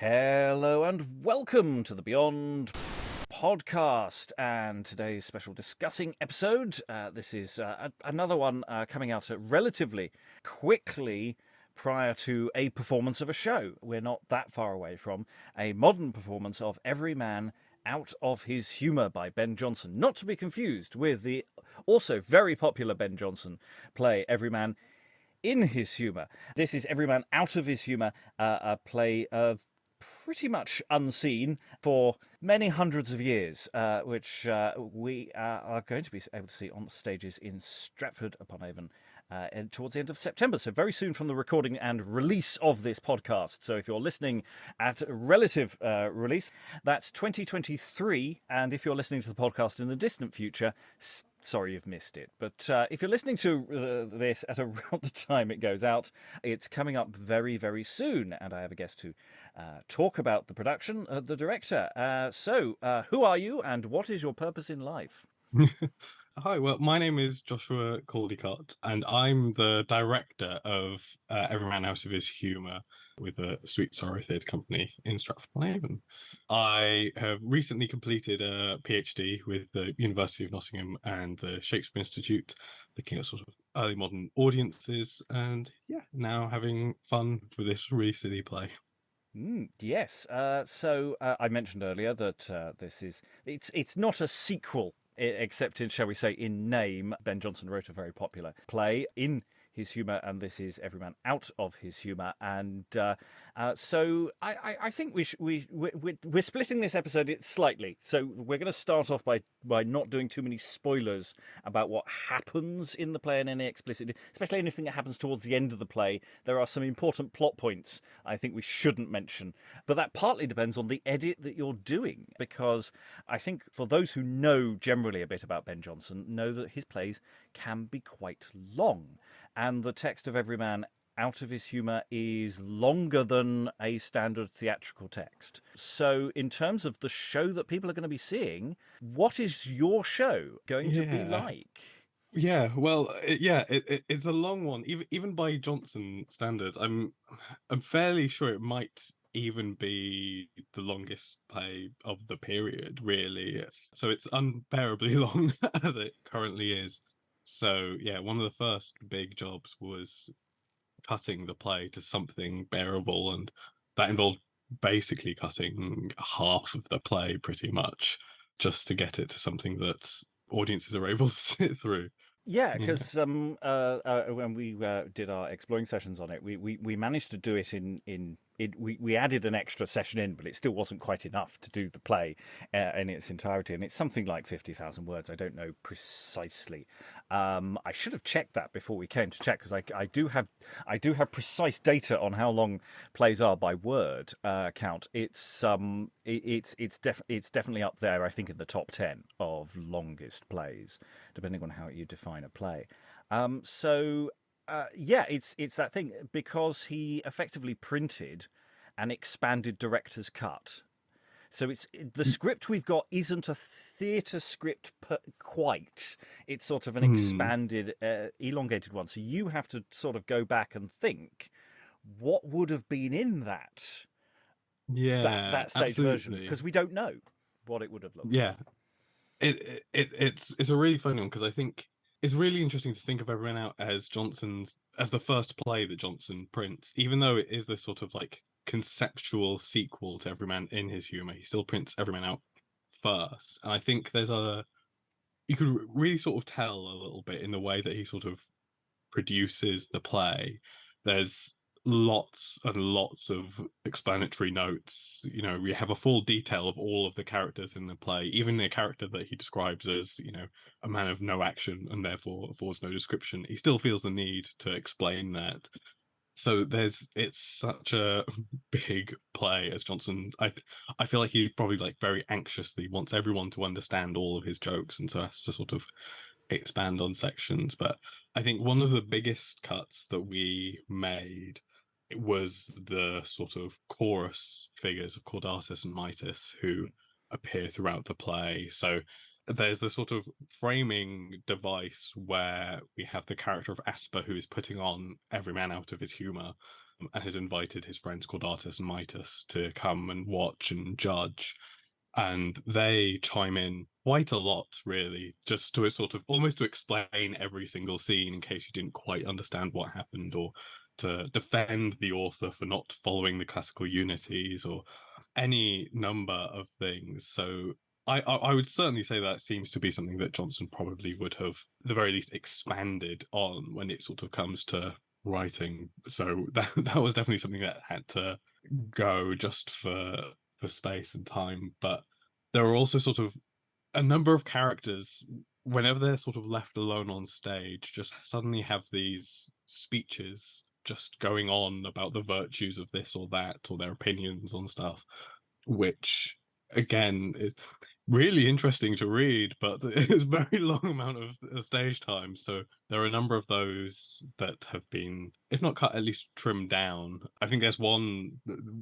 Hello and welcome to the Beyond Podcast and today's special discussing episode. This is another one coming out relatively quickly prior to a performance of a show. We're not that far away from a modern performance of Every Man Out of His Humour by Ben Jonson, not to be confused with the also very popular Ben Jonson play Every Man in His Humour. This is Every Man Out of His Humour, a play pretty much unseen for many hundreds of years, which we are going to be able to see on the stages in Stratford-upon-Avon towards the end of September, so very soon from the recording and release of this podcast. So if you're listening at relative release, that's 2023, and if you're listening to the podcast in the distant future, sorry you've missed it. But if you're listening to this at around the time it goes out, it's coming up very, very soon, and I have a guest to talk about the production, the director. So who are you, and what is your purpose in life? Hi, well, my name is Joshua Caldicott, and I'm the director of Every Man Out of His Humour with the Sweet Sorrow Theatre Company in Stratford-upon-Avon. I have recently completed a PhD with the University of Nottingham and the Shakespeare Institute, looking at sort of early modern audiences, and now having fun with this really silly play. Yes. So I mentioned earlier that it's not a sequel, except in, shall we say, in name. Ben Jonson wrote a very popular play in his humour, and this is Every Man Out of His Humour. And so I think we're splitting this episode slightly. So we're going to start off by not doing too many spoilers about what happens in the play and any explicit, especially anything that happens towards the end of the play. There are some important plot points I think we shouldn't mention, but that partly depends on the edit that you're doing, because I think for those who know generally a bit about Ben Jonson, know that his plays can be quite long, and the text of Every Man Out of His Humour is longer than a standard theatrical text. So in terms of the show that people are going to be seeing, what is your show going to be like? Yeah, well, it's a long one, even by Johnson standards. I'm fairly sure it might even be the longest play of the period, really. So it's unbearably long as it currently is. So yeah, one of the first big jobs was cutting the play to something bearable, and that involved basically cutting half of the play pretty much, just to get it to something that audiences are able to sit through. Yeah, Yeah. because when we did our exploring sessions on it, we managed to do it we added an extra session in, but it still wasn't quite enough to do the play in its entirety, and it's something like 50,000 words. I don't know precisely. I should have checked that before we came to check, because I do have precise data on how long plays are by word count. It's definitely up there, I think, in the top 10 of longest plays, depending on how you define a play. It's that thing, because he effectively printed an expanded director's cut. So the script we've got isn't a theatre script quite. It's sort of an expanded, elongated one. So you have to sort of go back and think, what would have been in that stage absolutely. version? Because we don't know what it would have looked like. It's a really funny one, because I think it's really interesting to think of Everyone Out as the first play that Jonson prints, even though it is this sort of like conceptual sequel to Every Man in His Humour. He still prints Every Man Out first, and I think you could really sort of tell a little bit in the way that he sort of produces the play. There's lots and lots of explanatory notes. We have a full detail of all of the characters in the play, even the character that he describes as a man of no action and therefore affords no description. He still feels the need to explain that. So it's such a big play as Jonson. I feel like he probably like very anxiously wants everyone to understand all of his jokes, and so has to sort of expand on sections. But I think one of the biggest cuts that we made was the sort of chorus figures of Caudatus and Mitis, who appear throughout the play. So there's the sort of framing device where we have the character of Asper, who is putting on Every Man Out of His Humour, and has invited his friends Caudatus and Mitus to come and watch and judge. And they chime in quite a lot, really, just to sort of almost to explain every single scene in case you didn't quite understand what happened, or to defend the author for not following the classical unities, or any number of things. So I would certainly say that seems to be something that Jonson probably would have, at the very least, expanded on when it sort of comes to writing. So that was definitely something that had to go just for space and time. But there are also sort of a number of characters, whenever they're sort of left alone on stage, just suddenly have these speeches just going on about the virtues of this or that, or their opinions on stuff, which again is really interesting to read, but it's a very long amount of stage time. So there are a number of those that have been, if not cut, at least trimmed down. I think there's one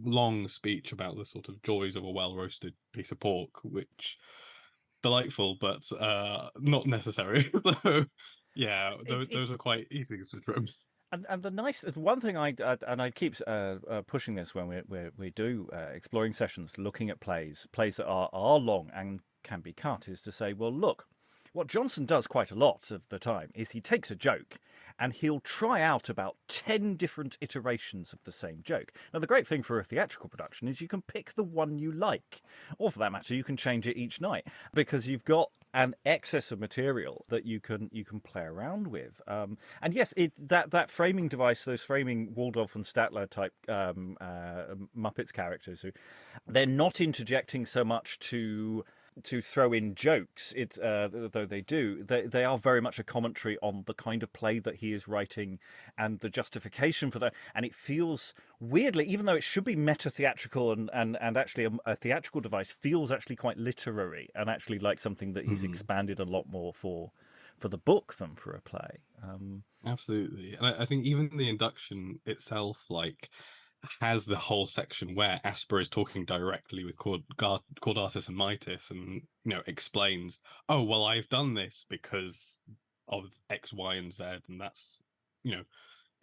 long speech about the sort of joys of a well-roasted piece of pork, which delightful, but not necessary. So yeah, those are quite easy things to trim. And the one thing I keep pushing this when we do exploring sessions, looking at plays that are long and can be cut, is to say, well, look, what Jonson does quite a lot of the time is he takes a joke and he'll try out about 10 different iterations of the same joke. Now, the great thing for a theatrical production is you can pick the one you like, or for that matter, you can change it each night, because you've got an excess of material that you can play around with. And yes, that framing device, those framing Waldorf and Statler type Muppets characters, who they're not interjecting so much to throw in jokes, though they do, they are very much a commentary on the kind of play that he is writing and the justification for that. And it feels weirdly, even though it should be meta theatrical and actually a theatrical device, feels actually quite literary and actually like something that he's expanded a lot more for the book than for a play. Absolutely. And I think even the induction itself, like, has the whole section where Asper is talking directly with Caudatus and Mitis, and explains, oh well, I've done this because of X, Y, and Z, and that's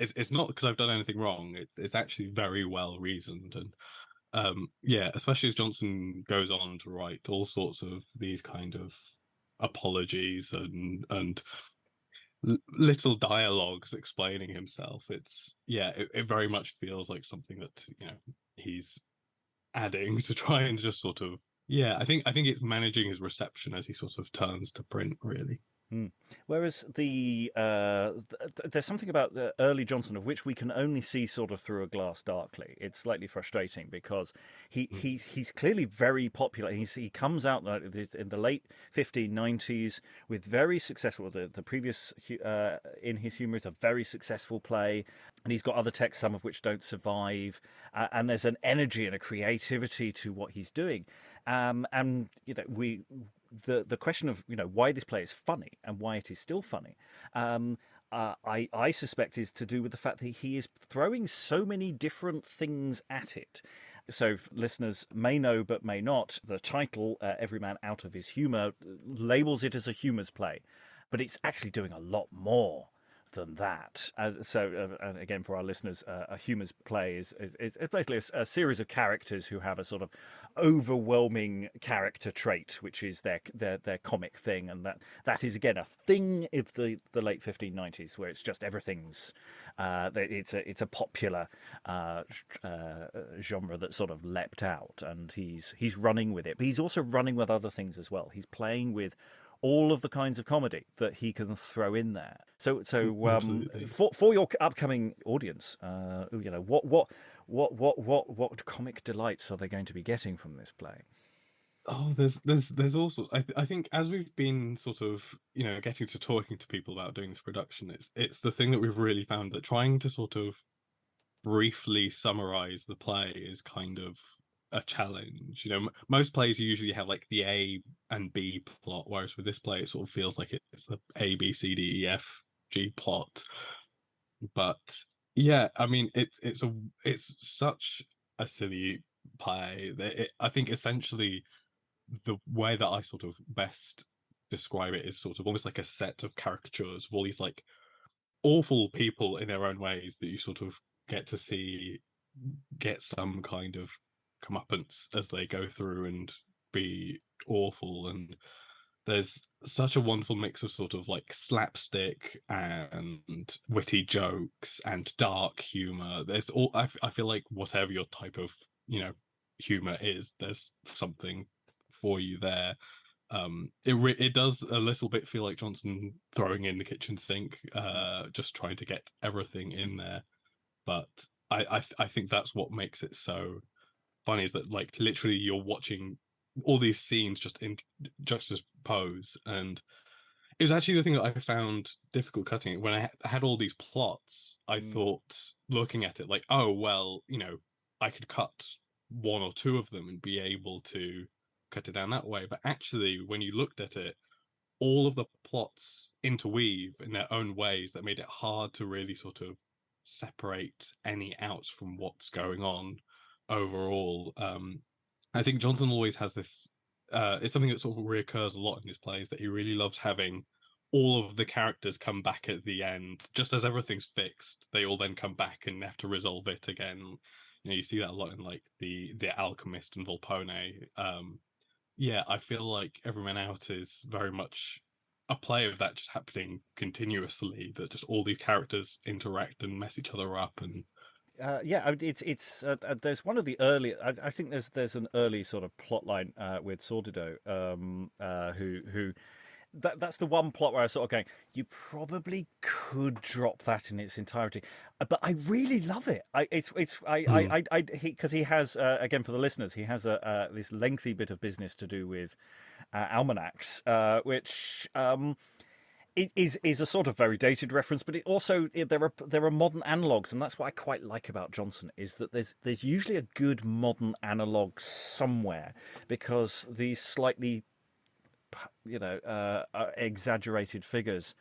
it's not because I've done anything wrong. It's actually very well reasoned. And yeah, especially as Jonson goes on to write all sorts of these kind of apologies and little dialogues explaining himself. It very much feels like something that he's adding to try and just sort of I think it's managing his reception as he sort of turns to print, really. Whereas there's something about the early Jonson of which we can only see sort of through a glass darkly. It's slightly frustrating because he's clearly very popular. He comes out in the late 1590s with very successful. The previous in his Humour is a very successful play, and he's got other texts, some of which don't survive. And there's an energy and a creativity to what he's doing. And the question of why this play is funny and why it is still funny, I suspect is to do with the fact that he is throwing so many different things at it. So listeners may know but may not, the title "Every Man Out of His Humour" labels it as a humours play, but it's actually doing a lot more than that. And again, for our listeners, a humours play is basically a series of characters who have a sort of overwhelming character trait, which is their comic thing, and that is again a thing of the late 1590s, where it's just everything's it's a popular genre that sort of leapt out, and he's running with it, but he's also running with other things as well. He's playing with all of the kinds of comedy that he can throw in there. So for your upcoming audience, what comic delights are they going to be getting from this play? Oh, there's also I think as we've been sort of getting to talking to people about doing this production, it's the thing that we've really found, that trying to sort of briefly summarize the play is kind of a challenge. Most plays usually have like the A and B plot, whereas with this play it sort of feels like it's the A, B, C, D, E, F, G plot. But yeah, I mean it's such a silly play that I think essentially the way that I sort of best describe it is sort of almost like a set of caricatures of all these like awful people in their own ways that you sort of get to get some kind of comeuppance as they go through and be awful. And there's such a wonderful mix of sort of like slapstick and witty jokes and dark humor. There's all I feel like whatever your type of, humor is, there's something for you there. It does a little bit feel like Jonson throwing in the kitchen sink, just trying to get everything in there. But I think that's what makes it so funny, is that like literally you're watching all these scenes just in juxtapose. And it was actually the thing that I found difficult cutting it. When I had all these plots, I thought, looking at it, like, oh well, I could cut one or two of them and be able to cut it down that way. But actually, when you looked at it, all of the plots interweave in their own ways that made it hard to really sort of separate any out from what's going on overall. I think Jonson always has this, it's something that sort of reoccurs a lot in his plays, that he really loves having all of the characters come back at the end. Just as everything's fixed, they all then come back and have to resolve it again. You see that a lot in like the Alchemist and Volpone. Yeah, I feel like Every Man Out is very much a play of that just happening continuously, that just all these characters interact and mess each other up. And it's there's one of the early. I think there's an early sort of plot line with Sordido, who that's the one plot where I was sort of going, you probably could drop that in its entirety, but I really love it. Because he has, again for the listeners, he has this lengthy bit of business to do with almanacs, which it is a sort of very dated reference, but it also there are modern analogues, and that's what I quite like about Jonson, is that there's usually a good modern analogue somewhere, because these slightly exaggerated figures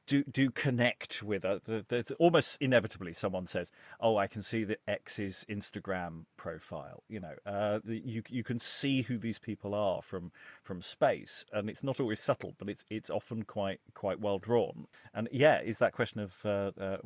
do connect with there's almost inevitably someone says, oh, I can see the X's Instagram profile. You can see who these people are from space, and it's not always subtle, but it's often quite well drawn. And is that question of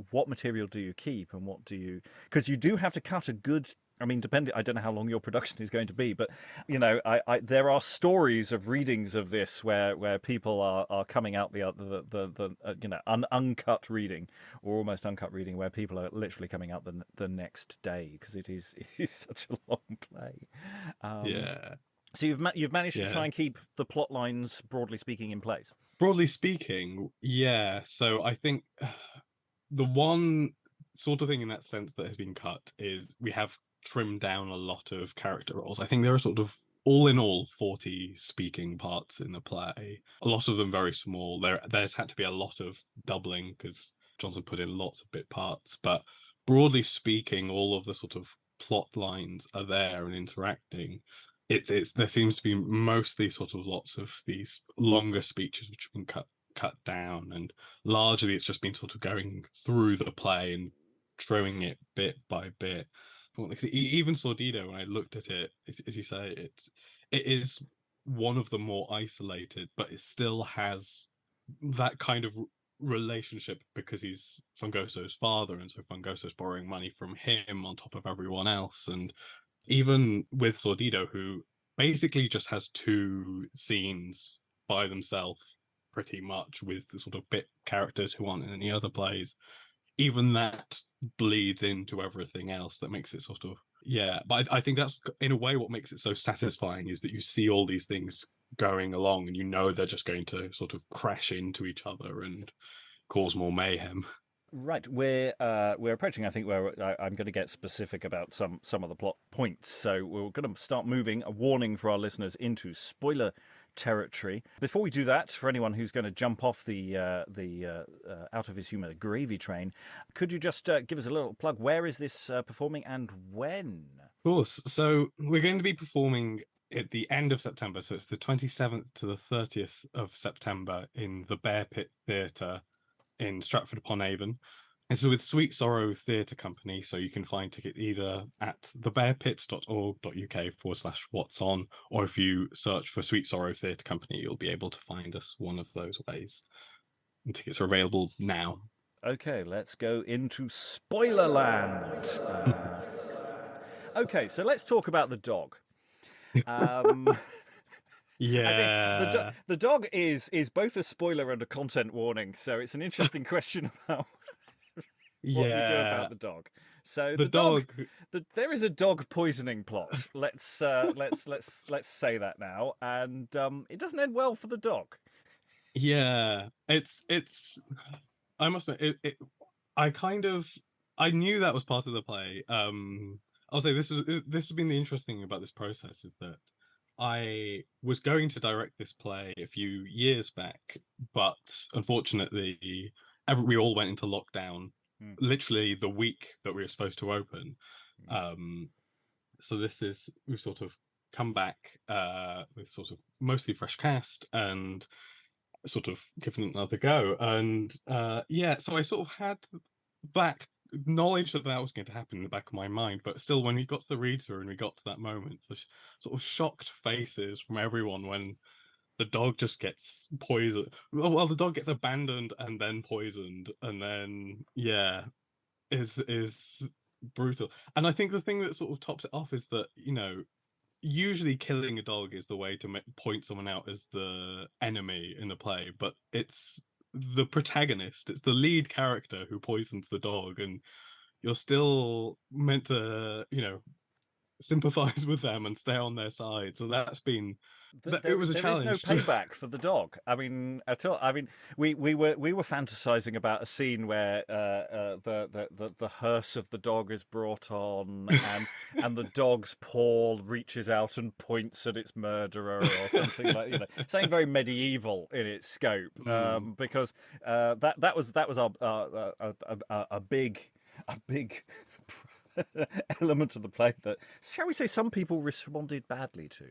what material do you keep and what do you, because you do have to cut a good, I mean, I don't know how long your production is going to be, but there are stories of readings of this where people are coming out the uncut reading, or almost uncut reading, where people are literally coming out the next day, because it is such a long play. So you've managed to try and keep the plot lines, broadly speaking, in place. Broadly speaking, yeah. So I think the one sort of thing in that sense that has been cut is we have trimmed down a lot of character roles. I think there are sort of all in all 40 speaking parts in the play. A lot of them very small. There's had to be a lot of doubling because Jonson put in lots of bit parts. But broadly speaking, all of the sort of plot lines are there and interacting. There seems to be mostly sort of lots of these longer speeches which have been cut down, and largely it's just been sort of going through the play and trimming it bit by bit. Even Sordido, when I looked at it, as you say, it is one of the more isolated, but it still has that kind of relationship because he's Fungoso's father, and so Fungoso's borrowing money from him on top of everyone else. And even with Sordido, who basically just has two scenes by themselves pretty much, with the sort of bit characters who aren't in any other plays, even that bleeds into everything else that makes it sort of, but I think that's in a way what makes it so satisfying, is that you see all these things going along and they're just going to sort of crash into each other and cause more mayhem. Right, we're approaching, I think, where I'm going to get specific about some of the plot points. So we're going to start moving, a warning for our listeners, into spoiler territory. Before we do that, for anyone who's going to jump off the Out of His Humour gravy train, could you just give us a little plug? Where is this performing and when? Of course. So we're going to be performing at the end of September. So it's the 27th to the 30th of September in the Bear Pit Theatre in Stratford-upon-Avon. And so with Sweet Sorrow Theatre Company, so you can find tickets either at thebearpit.org.uk/what's on, or if you search for Sweet Sorrow Theatre Company, you'll be able to find us one of those ways. And tickets are available now. Okay, let's go into spoiler land. Okay, so let's talk about the dog. Um, I think Yeah, the dog is both a spoiler and a content warning, so it's an interesting question about what you do about yeah. the dog. So The the dog, dog, there is a dog poisoning plot. Let's say that now, and it doesn't end well for the dog. yeah. It's. I must admit, I kind of, I knew that was part of the play. I'll say this has been the interesting thing about this process is that I was going to direct this play a few years back, but unfortunately, we all went into lockdown Mm, literally the week that we were supposed to open. mm, Um, so we've sort of come back with sort of mostly fresh cast and sort of given it another go. And yeah, so I sort of had that knowledge that that was going to happen in the back of my mind, but still, when we got to the read through and we got to that moment, the sort of shocked faces from everyone when the dog just gets poisoned. Well, the dog gets abandoned and then poisoned, and then yeah, is brutal. And I think the thing that sort of tops it off is that usually killing a dog is the way to point someone out as the enemy in the play, but it's the protagonist, it's the lead character who poisons the dog, and you're still meant to, sympathize with them and stay on their side. So it was a There is no challenge to. payback for the dog. I mean, at all. I mean, we were fantasizing about a scene where the hearse of the dog is brought on, and the dog's paw reaches out and points at its murderer or something like something very medieval in its scope. Mm, Because that was a big element of the play that, shall we say, some people responded badly to.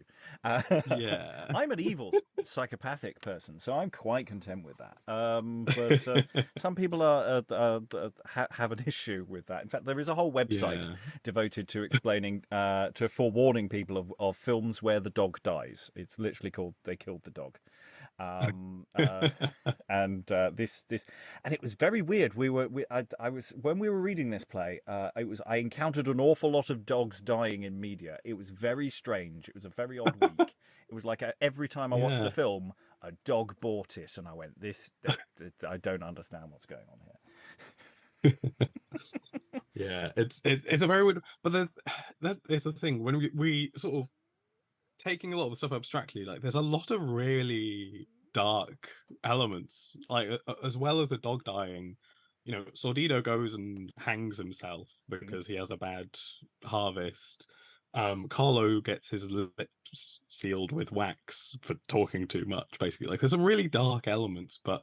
yeah. I'm an evil psychopathic person, so I'm quite content with that. But some people have an issue with that. In fact, there is a whole website Yeah. devoted to explaining, to forewarning people of films where the dog dies. It's literally called "They Killed the Dog." Um, uh, and and it was very weird. I was when we were reading this play. I encountered an awful lot of dogs dying in media. It was very strange. It was a very odd week. It was like every time I watched a Yeah. film, a dog bought it, and I went, I don't understand what's going on here." Yeah, it's a very weird, but there's the thing when we sort of taking a lot of the stuff abstractly, like there's a lot of really dark elements, like as well as the dog dying. Sordido goes and hangs himself Mm. because he has a bad harvest. Carlo gets his lips sealed with wax for talking too much, basically. Like there's some really dark elements, but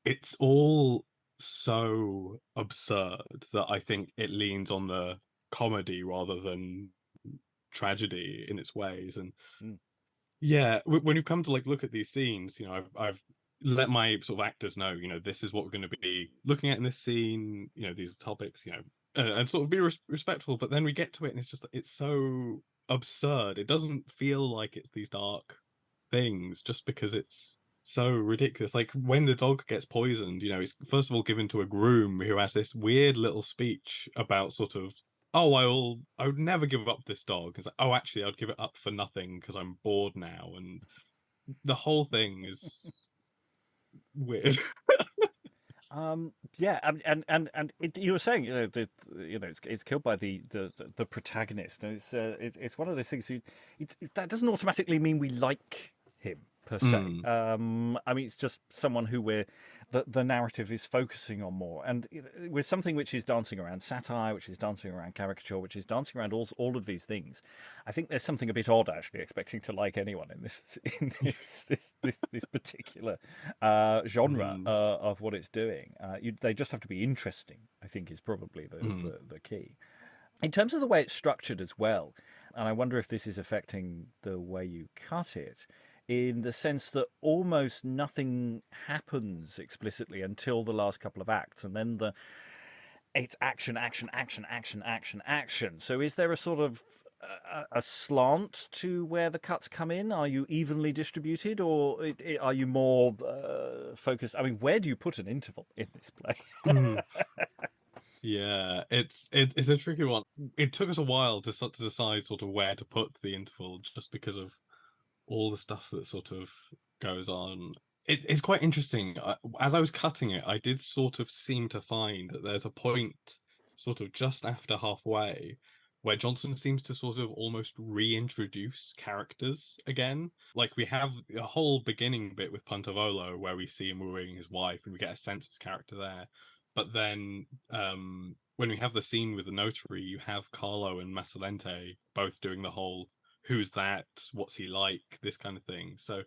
it's all so absurd that I think it leans on the comedy rather than tragedy in its ways. And Mm. yeah, when you've come to like look at these scenes, I've let my sort of actors know, this is what we're going to be looking at in this scene, these topics, and sort of be respectful. But then we get to it, and it's so absurd. It doesn't feel like it's these dark things just because it's so ridiculous. Like when the dog gets poisoned, it's first of all given to a groom who has this weird little speech about sort of, oh, I would never give up this dog. It's like, oh, actually, I'd give it up for nothing because I'm bored now. And the whole thing is weird. Yeah, and you were saying, it's killed by the protagonist, and it's one of those things. That doesn't automatically mean we like him per se. Mm, I mean, it's just someone who the narrative is focusing on more, and with something which is dancing around satire, which is dancing around caricature, which is dancing around all of these things. I think there's something a bit odd actually expecting to like anyone in this particular genre mm, of what it's doing. They just have to be interesting, I think, is probably mm. the key. In terms of the way it's structured as well, and I wonder if this is affecting the way you cut it, in the sense that almost nothing happens explicitly until the last couple of acts, and then it's action, action, action, action, action, action. So is there a sort of a slant to where the cuts come in? Are you evenly distributed, or are you more focused? I mean, where do you put an interval in this play? Mm. Yeah, it's a tricky one. It took us a while to decide sort of where to put the interval, just because of all the stuff that sort of goes on. It's quite interesting. As I was cutting it, I did sort of seem to find that there's a point, sort of just after halfway, where Johnson seems to sort of almost reintroduce characters again. Like we have a whole beginning bit with Pantavolo where we see him wooing his wife and we get a sense of his character there. But then when we have the scene with the notary, you have Carlo and Masalente both doing the whole who's that, what's he like, this kind of thing. So,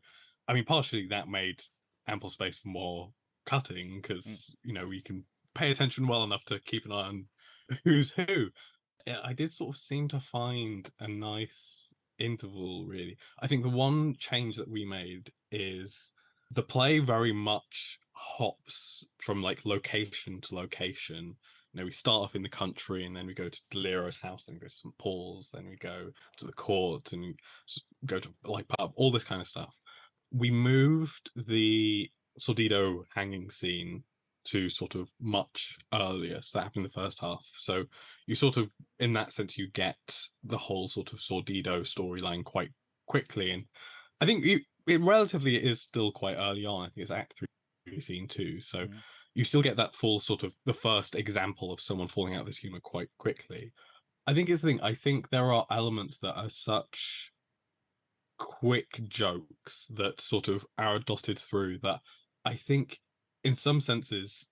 I mean, partially that made ample space for more cutting because, you know, you can pay attention well enough to keep an eye on who's who. Yeah, I did sort of seem to find a nice interval, really. I think the one change that we made is the play very much hops from like location to location. You know, we start off in the country and then we go to Deliro's house, then we go to St. Paul's, then we go to the court and go to like pub, all this kind of stuff. We moved the Sordido hanging scene to sort of much earlier. So that happened in the first half. So you sort of, in that sense, you get the whole sort of Sordido storyline quite quickly. And I think it relatively is still quite early on. I think it's Act 3, Scene 2. So you still get that full sort of the first example of someone falling out of this humor quite quickly. I think it's the thing. I think there are elements that are such quick jokes that sort of are dotted through that I think in some senses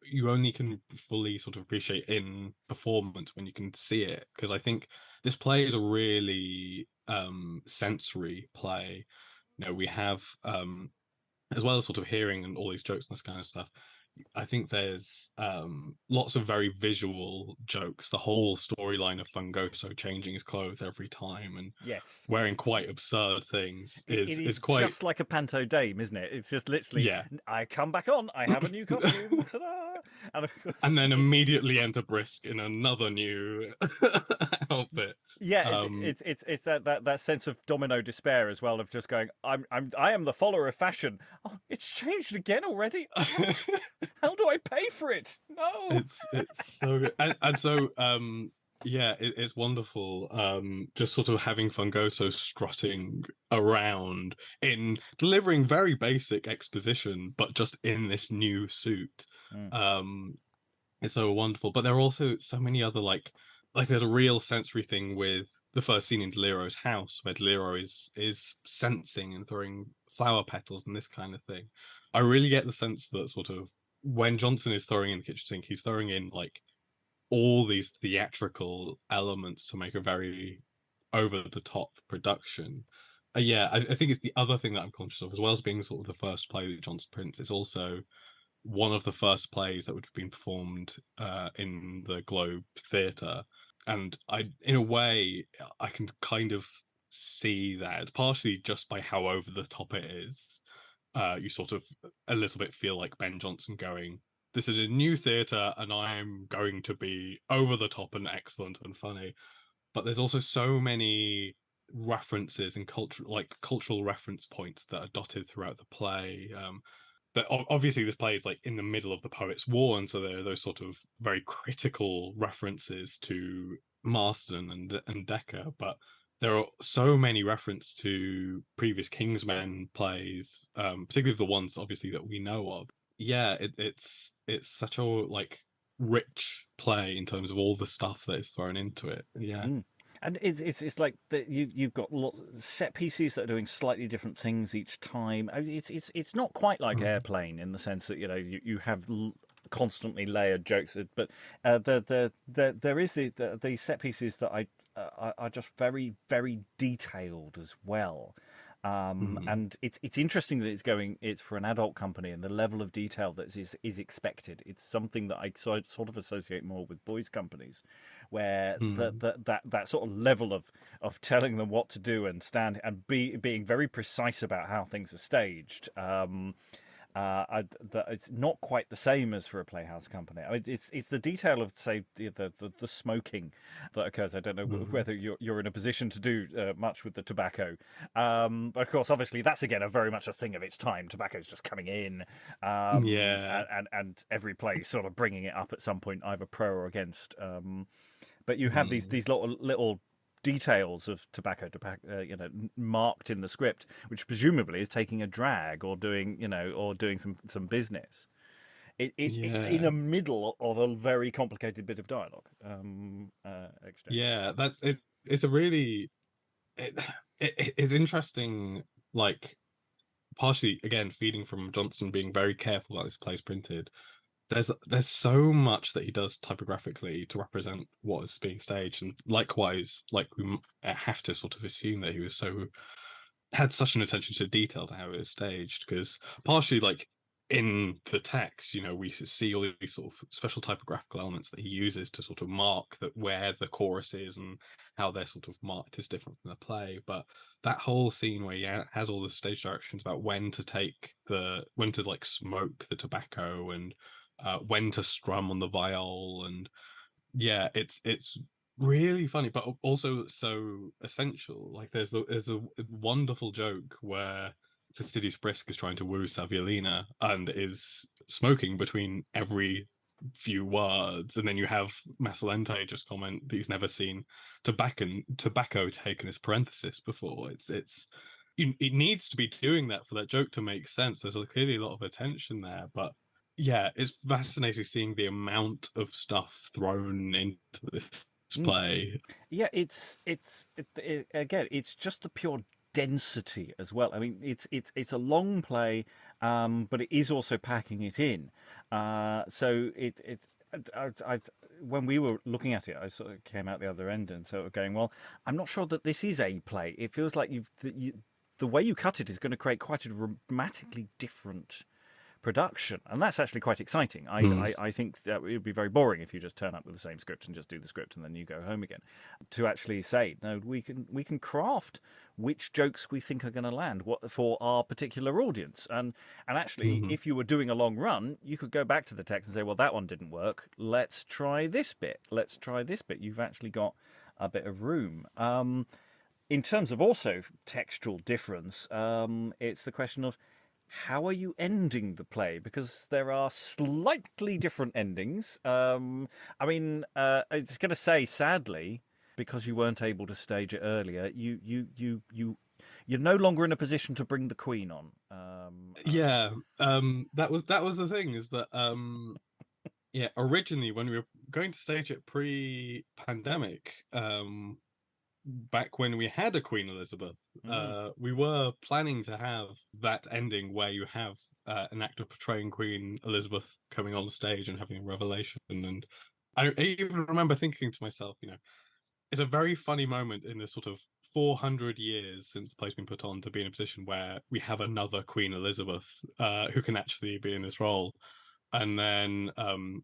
you only can fully sort of appreciate in performance when you can see it, because I think this play is a really sensory play. You know, we have as well as sort of hearing and all these jokes and this kind of stuff, I think there's lots of very visual jokes. The whole storyline of Fungoso changing his clothes every time and Yes, wearing quite absurd things it is is quite, just like a panto dame, isn't it? It's just literally, yeah. I come back on, I have a new costume, ta-da! And of course, And then immediately enter Brisk in another new outfit. yeah, it's that sense of domino despair as well, of just going, I am the follower of fashion. Oh, it's changed again already. How do I pay for it? No. It's so good. And so yeah, it's wonderful. Just sort of having Fungoso strutting around in delivering very basic exposition, but just in this new suit. It's so wonderful. But there are also so many other like there's a real sensory thing with the first scene in Deliro's house where Deliro is sensing and throwing flower petals and this kind of thing. I really get the sense that sort of when Jonson is throwing in the kitchen sink, he's throwing in like all these theatrical elements to make a very over the top production. Yeah, I think it's the other thing that I'm conscious of, as well as being sort of the first play that Jonson prints. It's also one of the first plays that would have been performed in the Globe Theatre, and in a way, I can kind of see that partially just by how over the top it is. You sort of a little bit feel like Ben Jonson going, this is a new theatre and I'm going to be over the top and excellent and funny. But there's also so many references and cultural reference points that are dotted throughout the play. That obviously this play is like in the middle of the Poets' War, and so there are those sort of very critical references to Marston and Dekker, but there are so many references to previous Kingsmen plays, particularly the ones obviously that we know of. Yeah, it's such a like rich play in terms of all the stuff that is thrown into it. Yeah. And it's like that you've got set pieces that are doing slightly different things each time. I mean, it's not quite like Airplane in the sense that you have constantly layered jokes, but there is the set pieces that are just very, very detailed as well. And it's interesting that it's for an adult company, and the level of detail that is expected. It's something that I sort of associate more with boys' companies, where that sort of level of telling them what to do and being very precise about how things are staged. It's not quite the same as for a playhouse company. I mean, it's the detail of, say, the smoking that occurs. I don't know whether you're in a position to do much with the tobacco, but of course, obviously, that's again a very much a thing of its time. Tobacco's just coming in, Yeah. and every place sort of bringing it up at some point, either pro or against. But you have Mm. these little details of tobacco, marked in the script, which presumably is taking a drag or doing, some business. It in Yeah. the middle of a very complicated bit of dialogue exchange. Yeah. That's it. It's a really it, it's interesting, like partially again feeding from Johnson being very careful about this plays printed. There's so much that he does typographically to represent what is being staged, and likewise, like have to sort of assume that he was had such an attention to detail to how it was staged, because partially like in the text, we see all these sort of special typographical elements that he uses to sort of mark that where the chorus is and how they're sort of marked is different from the play. But that whole scene where he has all the stage directions about when to like smoke the tobacco and when to strum on the viol, and yeah, it's really funny, but also so essential. Like there's a wonderful joke where Fastidious Brisk is trying to woo Saviolina and is smoking between every few words, and then you have Masalente just comment that he's never seen tobacco taken as parenthesis before. It needs to be doing that for that joke to make sense. There's clearly a lot of attention there, but yeah, it's fascinating seeing the amount of stuff thrown into this play. Yeah, again, it's just the pure density as well. I mean, it's a long play, but it is also packing it in. So it's when we were looking at it, I sort of came out the other end and sort of going, well, I'm not sure that this is a play. It feels like the way you cut it is going to create quite a dramatically different production, and that's actually quite exciting. I think that it would be very boring if you just turn up with the same script and just do the script and then you go home again. To actually say, no, we can craft which jokes we think are going to land for our particular audience, and actually, if you were doing a long run, you could go back to the text and say, well, that one didn't work. Let's try this bit. Let's try this bit. You've actually got a bit of room. In terms of also textual difference, it's the question of how are you ending the play? Because there are slightly different endings. It's going to say, sadly, because you weren't able to stage it earlier, you're no longer in a position to bring the Queen on. Yeah, that was the thing, is that yeah, originally when we were going to stage it pre-pandemic, back when we had a Queen Elizabeth, we were planning to have that ending where you have an actor portraying Queen Elizabeth coming on stage and having a revelation. And I even remember thinking to myself, it's a very funny moment in this sort of 400 years since the play's been put on to be in a position where we have another Queen Elizabeth who can actually be in this role. And then,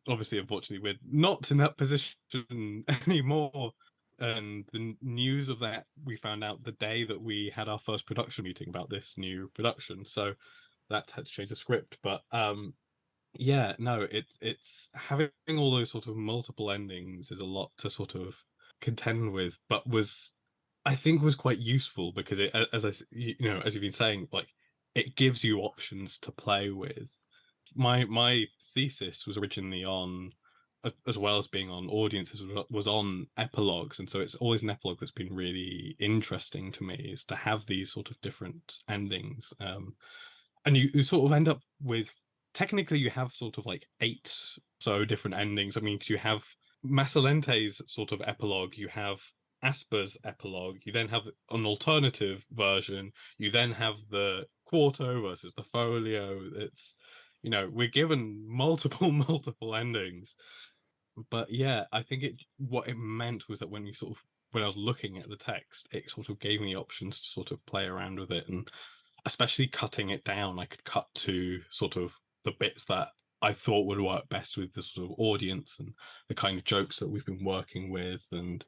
obviously, unfortunately, we're not in that position anymore. And the news of that we found out the day that we had our first production meeting about this new production. So that had to change the script. But yeah, no, it's having all those sort of multiple endings is a lot to sort of contend with, but I think was quite useful because it, as as you've been saying, like it gives you options to play with. My thesis was originally on, as well as being on audiences, was on epilogues, and so it's always an epilogue that's been really interesting to me, is to have these sort of different endings, and you sort of end up with, technically you have sort of like 8 so different endings. I mean, because you have Masalente's sort of epilogue, you have Asper's epilogue, you then have an alternative version, you then have the quarto versus the folio. It's, we're given multiple multiple endings. But yeah, I think what it meant was that when I was looking at the text, it sort of gave me options to sort of play around with it, and especially cutting it down, I could cut to sort of the bits that I thought would work best with the sort of audience and the kind of jokes that we've been working with, and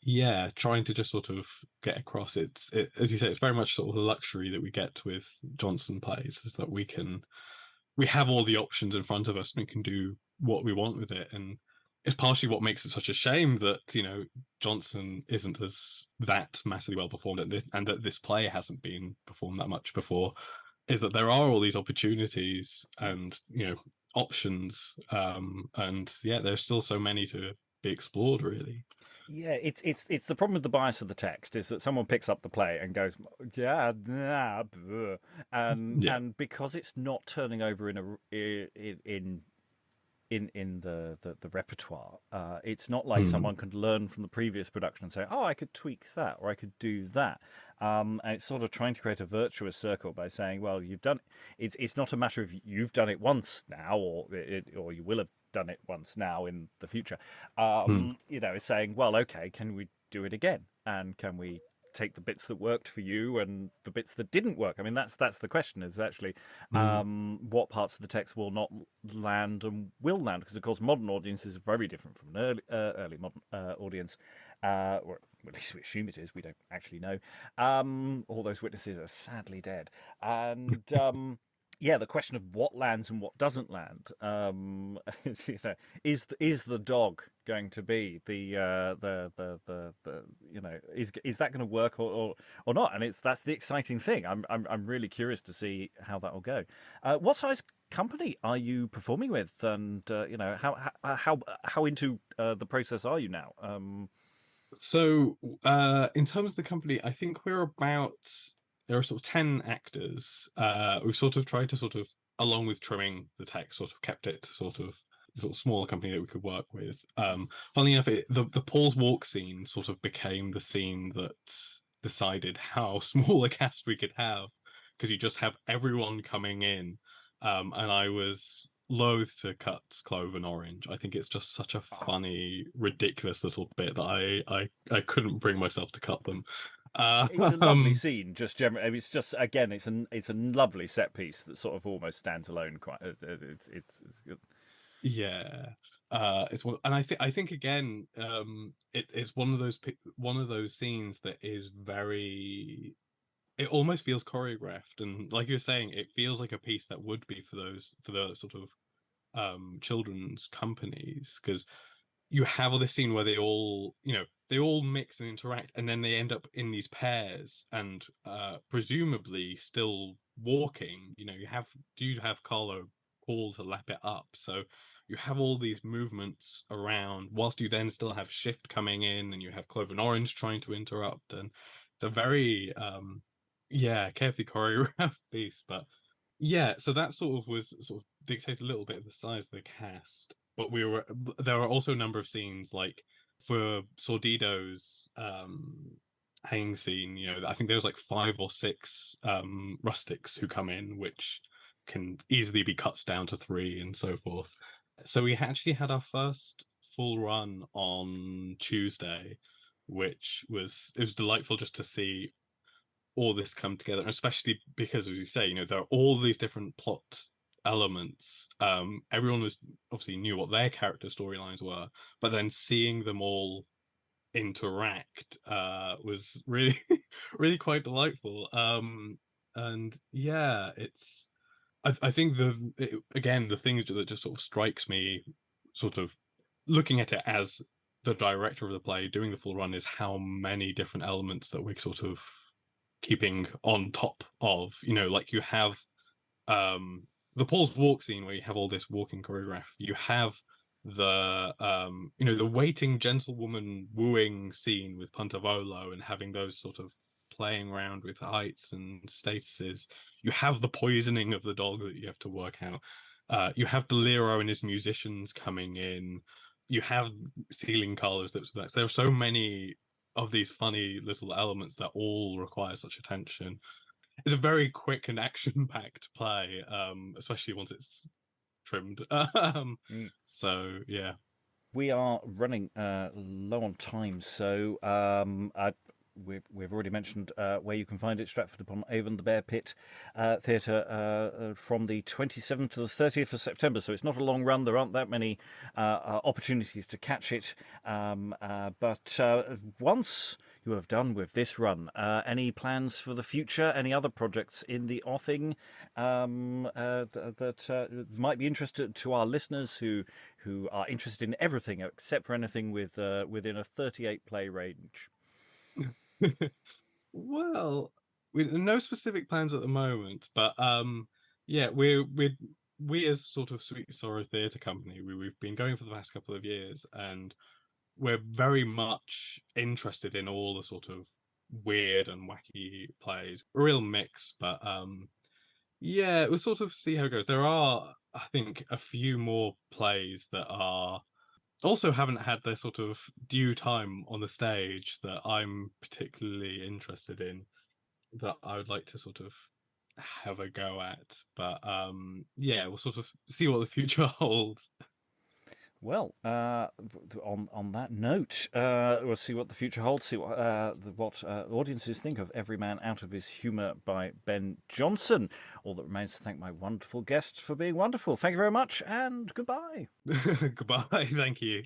yeah, trying to just sort of get across as you say, it's very much sort of the luxury that we get with Jonson plays, is that we can we have all the options in front of us and we can do what we want with it. And it's partially what makes it such a shame that, you know, Jonson isn't as that massively well performed at this, and that this play hasn't been performed that much before, is that there are all these opportunities and, you know, options, and yeah, there's still so many to be explored, really. Yeah, it's the problem with the bias of the text is that someone picks up the play and goes, yeah, nah, bleh," Yeah. and because it's not turning over in the repertoire, it's not like Mm. someone could learn from the previous production and say, oh, I could tweak that or I could do that. And it's sort of trying to create a virtuous circle by saying, well, you've done it's not a matter of you've done it once now or you will have done it once now in the future. Mm. You know, it's saying, well, okay, can we do it again? And can we take the bits that worked for you and the bits that didn't work? I mean, that's the question, is actually Mm. what parts of the text will not land and will land, because of course modern audiences are very different from an early modern audience, or at least we assume it is. We don't actually know. All those witnesses are sadly dead, and yeah, the question of what lands and what doesn't land, you know, is the dog going to be the you know, is that going to work or not? And that's the exciting thing. I'm really curious to see how that will go. What size company are you performing with, and you know, how into the process are you now? So, in terms of the company, I think there are sort of 10 actors. We've sort of tried to sort of, along with trimming the text, sort of kept it to sort of smaller company that we could work with. Funnily enough, the Paul's Walk scene sort of became the scene that decided how small a cast we could have, because you just have everyone coming in. And I was loath to cut Clove and Orange. I think it's just such a funny, ridiculous little bit that I couldn't bring myself to cut them. It's a lovely Um, scene, just generally. It's just, again, it's a lovely set piece that sort of almost stands alone. Quite, it's good. yeah, it's one, and I think again, it's one of those scenes that is very. It almost feels choreographed, and like you were saying, it feels like a piece that would be for the sort of children's companies, because you have all this scene where they all mix and interact, and then they end up in these pairs and presumably still walking. You know, you have Carlo Paul to lap it up, so you have all these movements around whilst you then still have Shift coming in, and you have Clover and Orange trying to interrupt, and it's a very yeah, carefully choreographed piece. But yeah, so that sort of dictated a little bit of the size of the cast. But there are also a number of scenes, like for Sordido's hanging scene, you know, I think there's like 5 or 6 rustics who come in, which can easily be cut down to 3 and so forth. So we actually had our first full run on Tuesday, it was delightful just to see all this come together, especially because, as you say, you know, there are all these different plot elements. Everyone was obviously knew what their character storylines were, but then seeing them all interact was really, really quite delightful. And yeah, I think again, the thing that just sort of strikes me, sort of looking at it as the director of the play doing the full run, is how many different elements that we're sort of keeping on top of. You know, like you have the Paul's Walk scene where you have all this walking choreograph. You have the you know, the waiting gentlewoman wooing scene with Pantavolo, and having those sort of playing around with heights and statuses. You have the poisoning of the dog that you have to work out. You have Deliro and his musicians coming in. You have ceiling colors. There are so many of these funny little elements that all require such attention. It's a very quick and action-packed play, especially once it's trimmed. So yeah. We are running low on time, so we've already mentioned where you can find it: Stratford-upon-Avon, the Bear Pit Theatre, from the 27th to the 30th of September. So it's not a long run. There aren't that many opportunities to catch it, but once you have done with this run. Any plans for the future? Any other projects in the offing that might be interested to our listeners who are interested in everything except for anything within a 38 play range? Well, no specific plans at the moment, but yeah, we as sort of Sweet Sorrow Theatre Company, we've been going for the past couple of years, and we're very much interested in all the sort of weird and wacky plays. A real mix, but yeah, we'll sort of see how it goes. There are, I think, a few more plays that are also haven't had their sort of due time on the stage that I'm particularly interested in, that I would like to sort of have a go at. But yeah, we'll sort of see what the future holds. Well, on that note, we'll see what the future holds. See what audiences think of Every Man Out of His Humour by Ben Jonson. All that remains to thank my wonderful guests for being wonderful. Thank you very much, and goodbye. Goodbye. Thank you.